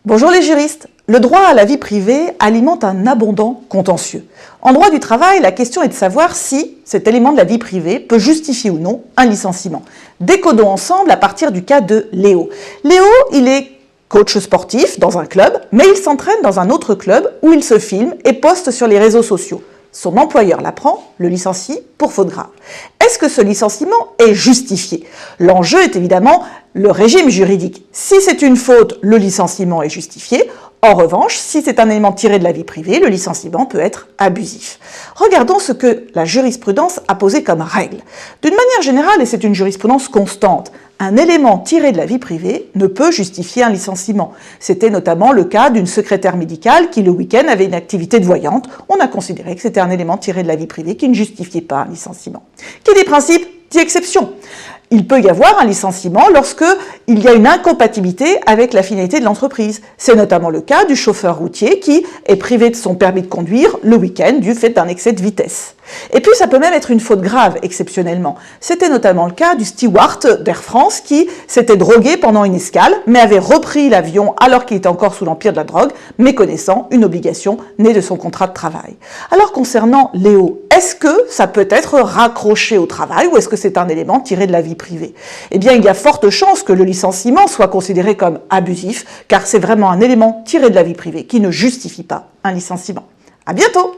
Bonjour les juristes. Le droit à la vie privée alimente un abondant contentieux. En droit du travail, la question est de savoir si cet élément de la vie privée peut justifier ou non un licenciement. Décodons ensemble à partir du cas de Léo. Léo, il est coach sportif dans un club, mais il s'entraîne dans un autre club où il se filme et poste sur les réseaux sociaux. Son employeur l'apprend, le licencie pour faute grave. Est-ce que ce licenciement est justifié? L'enjeu est évidemment le régime juridique. Si c'est une faute, le licenciement est justifié. En revanche, si c'est un élément tiré de la vie privée, le licenciement peut être abusif. Regardons ce que la jurisprudence a posé comme règle. D'une manière générale, et c'est une jurisprudence constante, un élément tiré de la vie privée ne peut justifier un licenciement. C'était notamment le cas d'une secrétaire médicale qui, le week-end, avait une activité de voyante. On a considéré que c'était un élément tiré de la vie privée qui ne justifiait pas un licenciement. Qui dit principe, dit exception. Il peut y avoir un licenciement lorsque il y a une incompatibilité avec la finalité de l'entreprise. C'est notamment le cas du chauffeur routier qui est privé de son permis de conduire le week-end du fait d'un excès de vitesse. Et puis ça peut même être une faute grave exceptionnellement. C'était notamment le cas du steward d'Air France qui s'était drogué pendant une escale mais avait repris l'avion alors qu'il était encore sous l'empire de la drogue, méconnaissant une obligation née de son contrat de travail. Alors concernant Léo, est-ce que ça peut être raccroché au travail ou est-ce que c'est un élément tiré de la vie privée? Eh bien, il y a forte chance que le licenciement soit considéré comme abusif, car c'est vraiment un élément tiré de la vie privée qui ne justifie pas un licenciement. À bientôt!